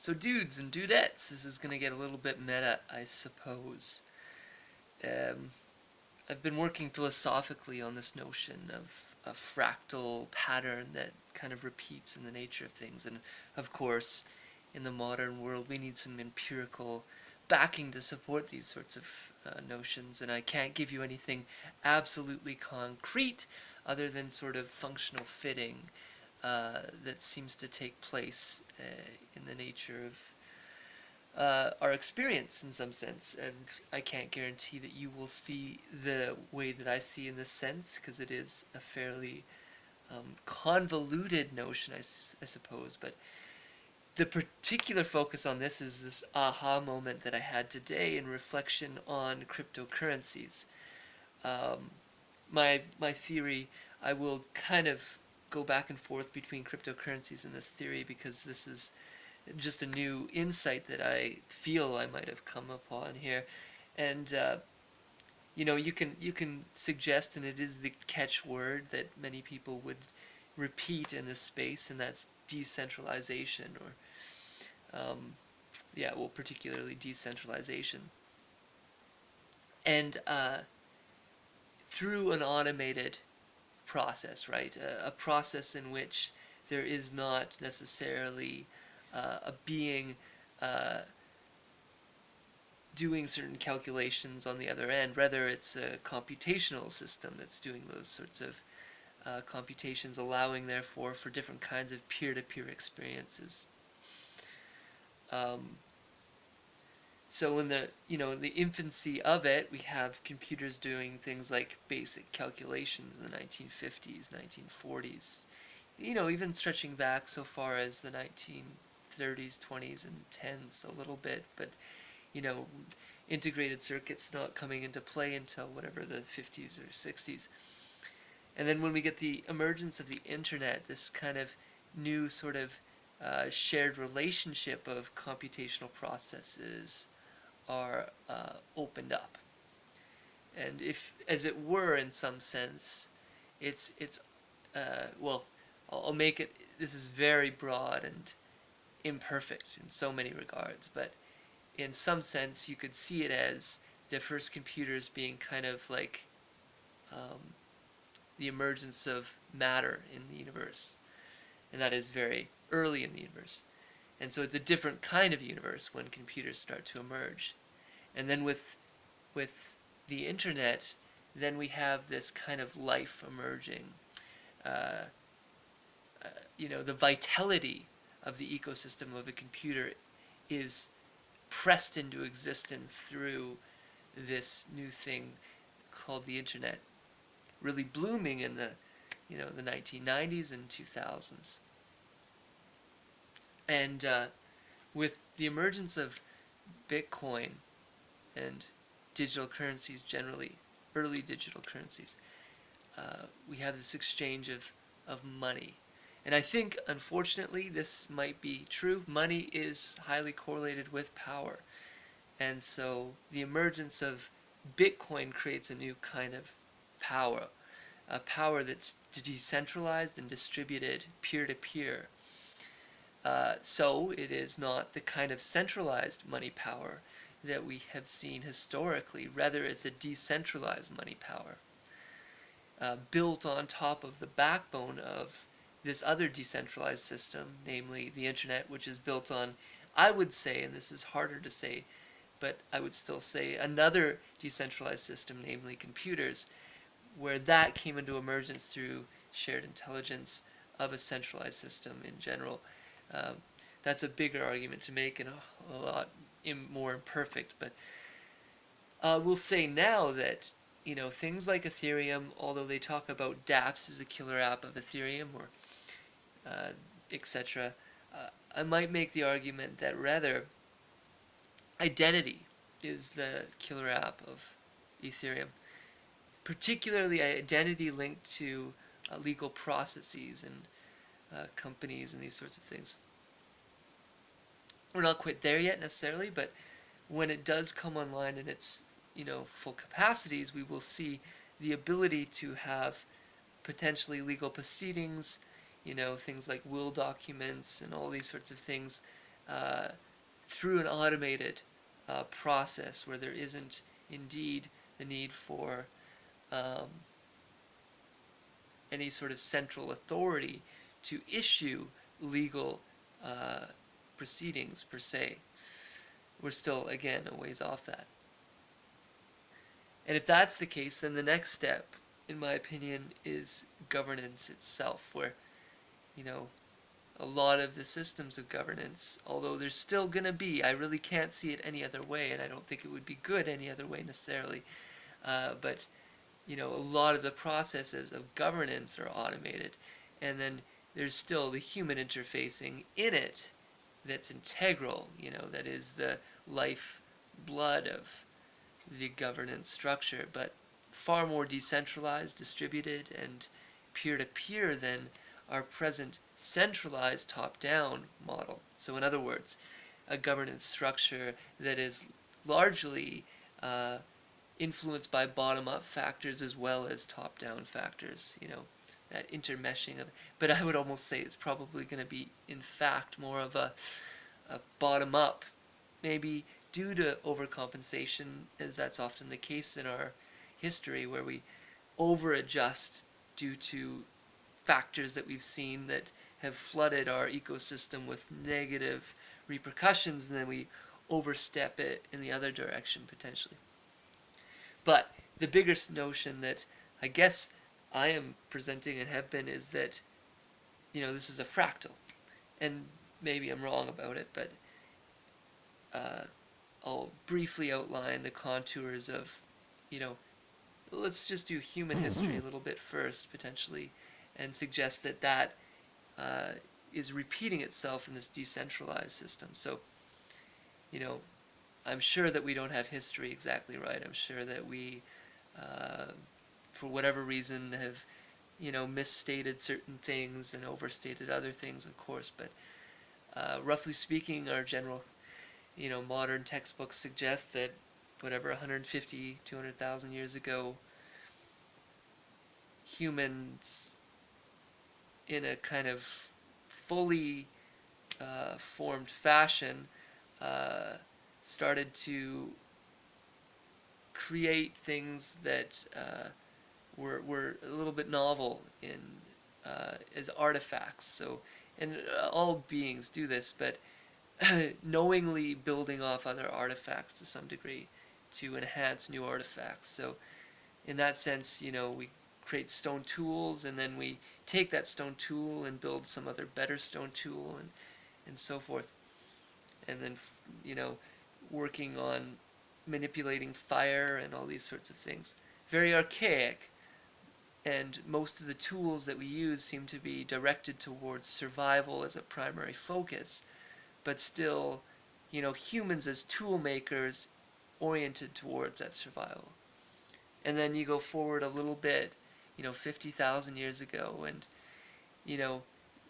So dudes and dudettes, this is going to get a little bit meta, I suppose. Um, I've been working philosophically on this notion of a fractal pattern that kind of repeats in the nature of things. And of course, in the modern world, we need some empirical backing to support these sorts of notions. And I can't give you anything absolutely concrete other than sort of functional fitting that seems to take place in the nature of our experience in some sense, and I can't guarantee that you will see the way that I see in this sense, because it is a fairly convoluted notion, I suppose, but the particular focus on this is this aha moment that I had today in reflection on cryptocurrencies. Um, my theory, I will kind of go back and forth between cryptocurrencies and this theory because this is just a new insight that I feel I might have come upon here. And you can suggest, and it is the catchword that many people would repeat in this space, and that's decentralization, or yeah, well, particularly decentralization. And through an automated process, right? A process in which there is not necessarily a being uh, doing certain calculations on the other end. Rather, it's a computational system that's doing those sorts of computations, allowing, therefore, for different kinds of peer-to-peer experiences. Um, so in the infancy of it, we have computers doing things like basic calculations in the 1950s, 1940s. Even stretching back so far as the 1930s, 20s, and 10s a little bit, but you know, integrated circuits not coming into play until whatever the 50s or 60s. And then when we get the emergence of the internet, this kind of new sort of shared relationship of computational processes are opened up. And if, as it were, in some sense, well, I'll make it. This is very broad and imperfect in so many regards, but in some sense, you could see it as the first computers being kind of like um, the emergence of matter in the universe, and that is very early in the universe. And so it's a different kind of universe when computers start to emerge. And then with the internet, then we have this kind of life emerging. Uh, the vitality of the ecosystem of a computer is pressed into existence through this new thing called the internet, really blooming in the 1990s and 2000s. And with the emergence of Bitcoin and digital currencies generally, early digital currencies, we have this exchange of money. And I think, unfortunately, this might be true. Money is highly correlated with power. And so the emergence of Bitcoin creates a new kind of power, a power that's decentralized and distributed peer-to-peer. So it is not the kind of centralized money power that we have seen historically. Rather, it's a decentralized money power built on top of the backbone of this other decentralized system, namely the internet, which is built on, I would say, and this is harder to say, but I would still say another decentralized system, namely computers, where that came into emergence through shared intelligence of a centralized system in general. Um, that's a bigger argument to make and a lot more imperfect, but we'll say now that things like Ethereum, although they talk about dApps as the killer app of Ethereum or etc., I might make the argument that rather identity is the killer app of Ethereum, particularly identity linked to legal processes and companies and these sorts of things. We're not quite there yet necessarily, but when it does come online in its full capacities, we will see the ability to have potentially legal proceedings, things like will documents and all these sorts of things uh, through an automated process where there isn't indeed the need for um, any sort of central authority to issue legal uh, proceedings per se. We're still, again, a ways off that. And if that's the case, then the next step, in my opinion, is governance itself, where, you know, a lot of the systems of governance, although there's still going to be, I really can't see it any other way, and I don't think it would be good any other way necessarily, but, you know, a lot of the processes of governance are automated, and then there's still the human interfacing in it that's integral, you know, that is the life blood of the governance structure, but far more decentralized, distributed, and peer-to-peer than our present centralized top-down model. So in other words, a governance structure that is largely influenced by bottom-up factors as well as top-down factors, you know, that intermeshing of, but I would almost say it's probably going to be, in fact, more of a bottom-up, maybe due to overcompensation, as that's often the case in our history, where we over-adjust due to factors that we've seen that have flooded our ecosystem with negative repercussions, and then we overstep it in the other direction potentially. But the biggest notion that I guess I am presenting and have been is that, you know, this is a fractal. And maybe I'm wrong about it, but uh, I'll briefly outline the contours of, you know, let's just do human history a little bit first, potentially, and suggest that that is repeating itself in this decentralized system. So, you know, I'm sure that we don't have history exactly right. I'm sure that we, for whatever reason, have, you know, misstated certain things and overstated other things, of course. But roughly speaking, our general, you know, modern textbooks suggest that whatever 150, 200,000 years ago, humans in a kind of fully formed fashion uh, started to create things that were a little bit novel in as artifacts. So, and all beings do this, but knowingly building off other artifacts to some degree to enhance new artifacts. So in that sense, you know, we create stone tools, and then we take that stone tool and build some other better stone tool, and so forth. And then, you know, working on manipulating fire and all these sorts of things. Very archaic, and most of the tools that we use seem to be directed towards survival as a primary focus, but still, you know, humans as tool makers oriented towards that survival. And then you go forward a little bit, you know, 50,000 years ago, and, you know,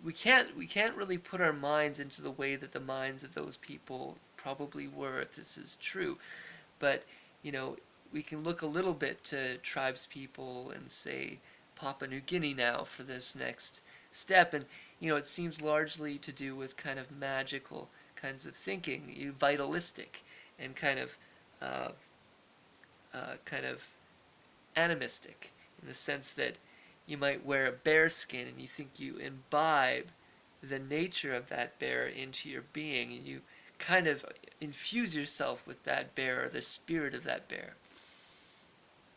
we can't really put our minds into the way that the minds of those people probably were, if this is true. But, you know, we can look a little bit to tribes people and say Papua New Guinea now for this next step. And, you know, it seems largely to do with kind of magical kinds of thinking, vitalistic, and uh, kind of animistic, in the sense that you might wear a bear skin and you think you imbibe the nature of that bear into your being, and you kind of infuse yourself with that bear, or the spirit of that bear.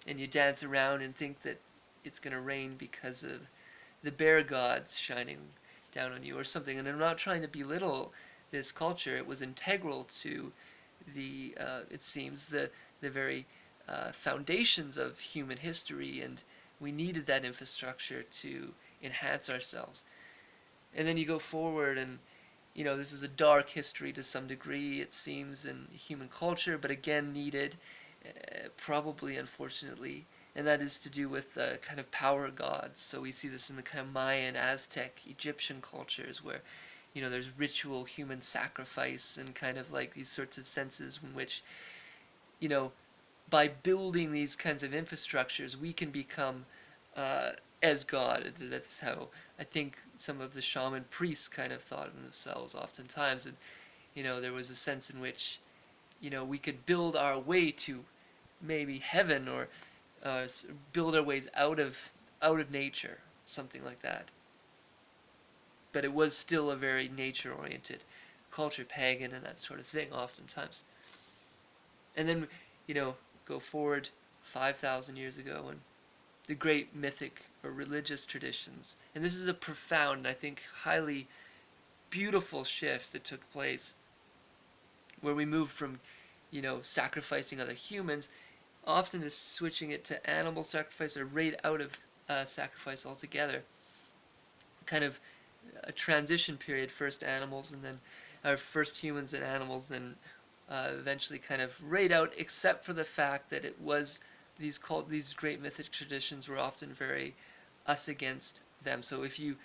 And you dance around and think that it's going to rain because of the bear gods shining down on you or something. And I'm not trying to belittle this culture. It was integral to the, it seems, the very foundations of human history, and we needed that infrastructure to enhance ourselves. And then you go forward, and, you know, this is a dark history to some degree, it seems, in human culture, but again needed, probably unfortunately, and that is to do with kind of power gods. So we see this in the kind of Mayan, Aztec, Egyptian cultures, where, you know, there's ritual human sacrifice and kind of like these sorts of senses in which, you know, by building these kinds of infrastructures, we can become as God. That's how I think some of the shaman priests kind of thought of themselves oftentimes. And, there was a sense in which, we could build our way to maybe heaven, or build our ways out of nature, something like that. But it was still a very nature-oriented culture, pagan and that sort of thing, oftentimes. And then, you know, go forward 5,000 years ago, and the great mythic or religious traditions. And this is a profound, I think, highly beautiful shift that took place, where we moved from, sacrificing other humans, often to switching it to animal sacrifice, or right out of sacrifice altogether. Kind of a transition period, first animals, and then first humans and animals, and eventually kind of right out, except for the fact that it was these great mythic traditions were often very us against them. So if you,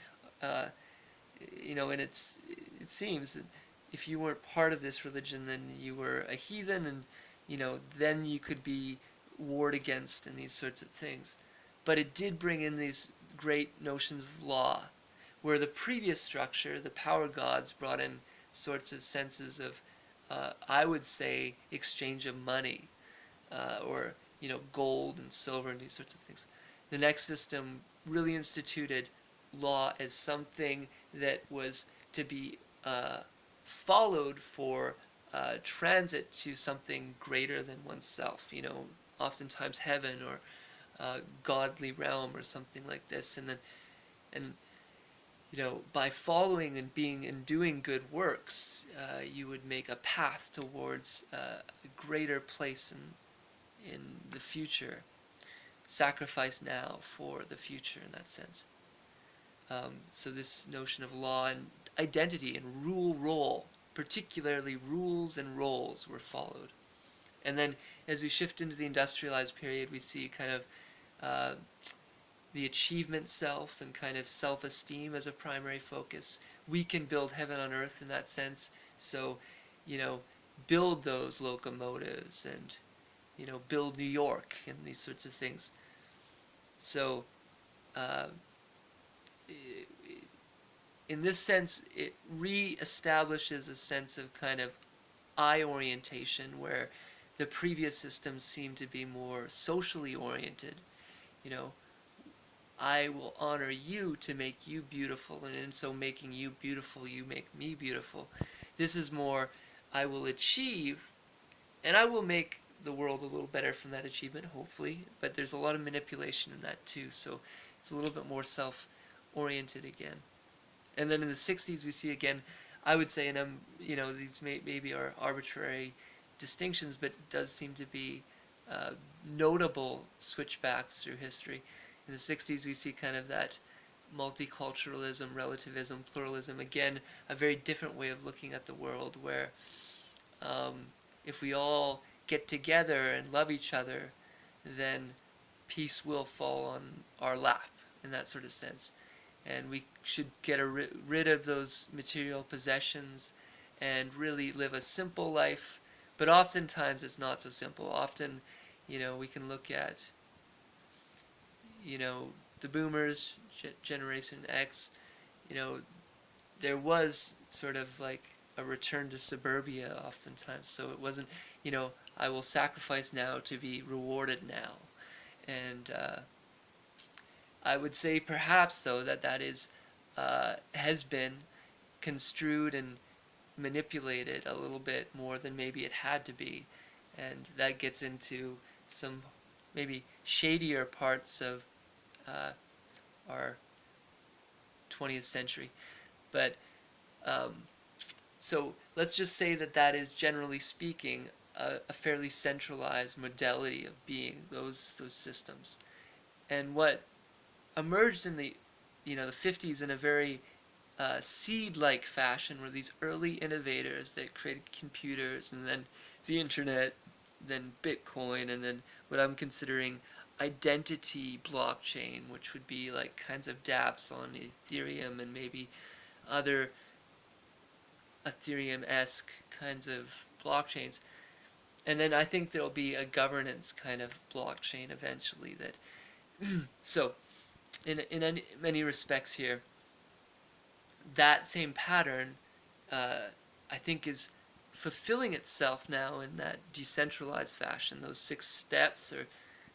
uh, and it seems that if you weren't part of this religion, then you were a heathen, and then you could be warred against and these sorts of things. But it did bring in these great notions of law, where the previous structure, the power gods, brought in sorts of senses of, I would say, exchange of money, or gold and silver and these sorts of things. The next system really instituted law as something that was to be followed for transit to something greater than oneself. Oftentimes heaven, or godly realm, or something like this. And by following and being and doing good works, you would make a path towards a greater place in the future. Sacrifice now for the future, in that sense. So this notion of law and identity and role, particularly rules and roles, were followed. And then as we shift into the industrialized period, we see kind of the achievement self and kind of self-esteem as a primary focus. We can build heaven on earth in that sense. So, build those locomotives, and, build New York and these sorts of things. So, uh, in this sense, it re-establishes a sense of kind of I orientation, where the previous systems seem to be more socially oriented. You know, I will honor you to make you beautiful, and in so making you beautiful, you make me beautiful. This is more, I will achieve, and I will make the world a little better from that achievement, hopefully, but there's a lot of manipulation in that too, so it's a little bit more self-oriented again. And then in the 60s, we see again, I would say, and these maybe are arbitrary distinctions, but it does seem to be notable switchbacks through history. In the 60s, we see kind of that multiculturalism, relativism, pluralism, again, a very different way of looking at the world, where if we all get together and love each other, then peace will fall on our lap, in that sort of sense. And we should get rid of those material possessions and really live a simple life. But oftentimes it's not so simple. Often, we can look at, the boomers, Generation X, there was sort of like a return to suburbia oftentimes. So it wasn't, I will sacrifice now to be rewarded now. And I would say perhaps, though, that is has been construed and manipulated a little bit more than maybe it had to be. And that gets into some maybe shadier parts of our 20th century. But so let's just say that is, generally speaking, a fairly centralized modality of being, those systems. And what emerged in the 50s in a very seed-like fashion were these early innovators that created computers, and then the internet, then Bitcoin, and then what I'm considering identity blockchain, which would be like kinds of dApps on Ethereum and maybe other Ethereum-esque kinds of blockchains. And then I think there'll be a governance kind of blockchain eventually that so in many respects here, that same pattern I think is fulfilling itself now in that decentralized fashion. Those 6 steps are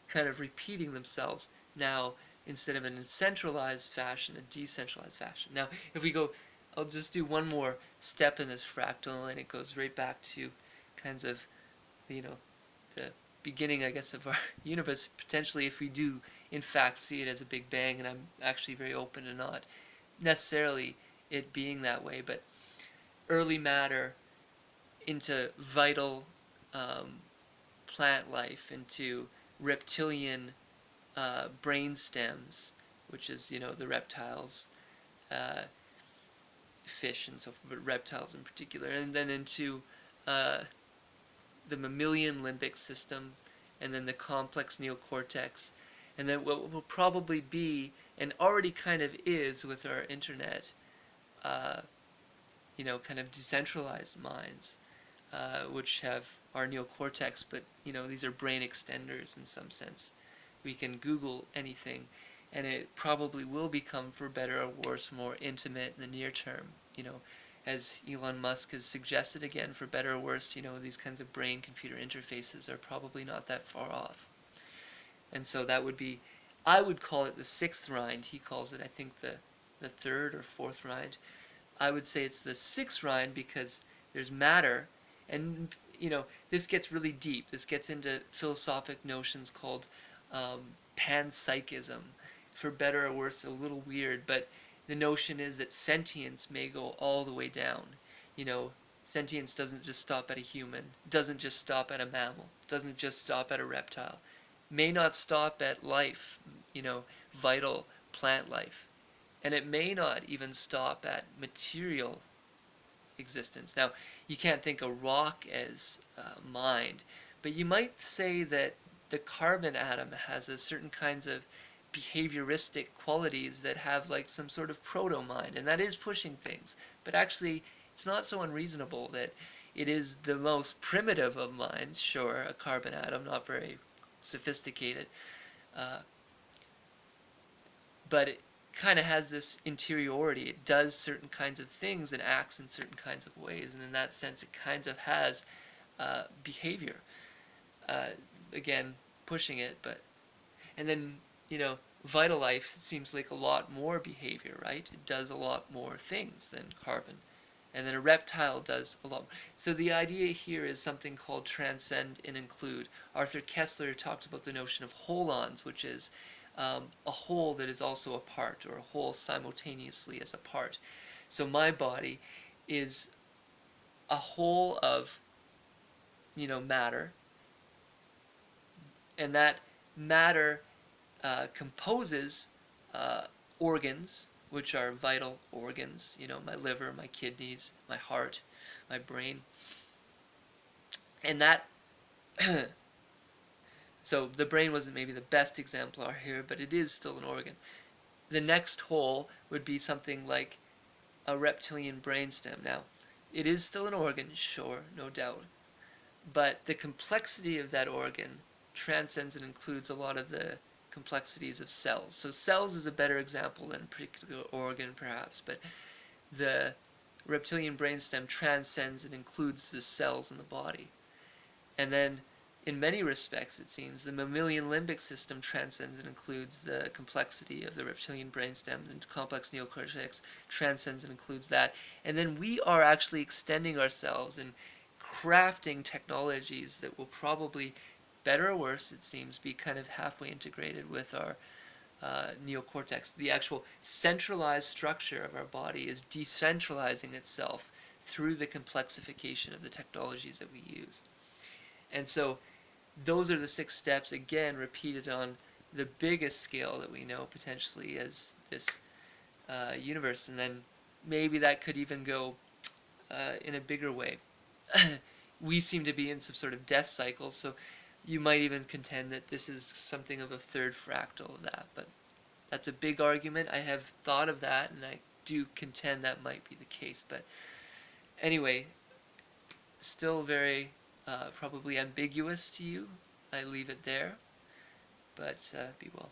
kind of repeating themselves now, instead of in a centralized fashion, a decentralized fashion. Now, if we go, I'll just do one more step in this fractal, and it goes right back to kinds of, you know, the beginning, I guess, of our universe, potentially, if we do, in fact, see it as a Big Bang, and I'm actually very open to not necessarily it being that way, but early matter into vital plant life, into reptilian brain stems, which is, the reptiles, uh, fish and so forth, but reptiles in particular, and then into the mammalian limbic system, and then the complex neocortex, and then what will probably be, and already kind of is with our internet, uh, kind of decentralized minds, which have our neocortex, but these are brain extenders in some sense. We can Google anything, and it probably will become, for better or worse, more intimate in the near term. As Elon Musk has suggested, again, for better or worse, these kinds of brain-computer interfaces are probably not that far off. And so that would be, I would call it the 6th rind. He calls it, I think, the 3rd or 4th rind. I would say it's the 6th rind because there's matter, and this gets really deep. This gets into philosophic notions called panpsychism. For better or worse, a little weird, but the notion is that sentience may go all the way down. Sentience doesn't just stop at a human, doesn't just stop at a mammal, doesn't just stop at a reptile, may not stop at life, vital plant life. And it may not even stop at material existence. Now, you can't think of rock as mind, but you might say that the carbon atom has a certain kinds of behavioristic qualities that have like some sort of proto-mind, and that is pushing things. But actually, it's not so unreasonable that it is the most primitive of minds, sure, a carbon atom, not very sophisticated, but it kind of has this interiority. It does certain kinds of things and acts in certain kinds of ways, and in that sense it kind of has behavior. Uh, Again, pushing it, but and then vital life seems like a lot more behavior, right? It does a lot more things than carbon, and then a reptile does a lot more. So the idea here is something called transcend and include. Arthur Koestler talked about the notion of holons, which is a whole that is also a part, or a whole simultaneously as a part. So my body is a whole of matter, and that matter composes organs, which are vital organs, my liver, my kidneys, my heart, my brain. And that, so the brain wasn't maybe the best exemplar here, but it is still an organ. The next whole would be something like a reptilian brainstem. Now, it is still an organ, sure, no doubt, but the complexity of that organ transcends and includes a lot of the complexities of cells. So cells is a better example than a particular organ, perhaps, but the reptilian brainstem transcends and includes the cells in the body. And then, in many respects, it seems, the mammalian limbic system transcends and includes the complexity of the reptilian brainstem, and complex neocortex transcends and includes that. And then we are actually extending ourselves and crafting technologies that will probably, better or worse, it seems, be kind of halfway integrated with our neocortex. The actual centralized structure of our body is decentralizing itself through the complexification of the technologies that we use. And so those are the 6 steps, again, repeated on the biggest scale that we know potentially as this universe. And then maybe that could even go in a bigger way. We seem to be in some sort of death cycle, so you might even contend that this is something of a 3rd fractal of that. But that's a big argument. I have thought of that, and I do contend that might be the case. But anyway, still very probably ambiguous to you. I leave it there, but be well.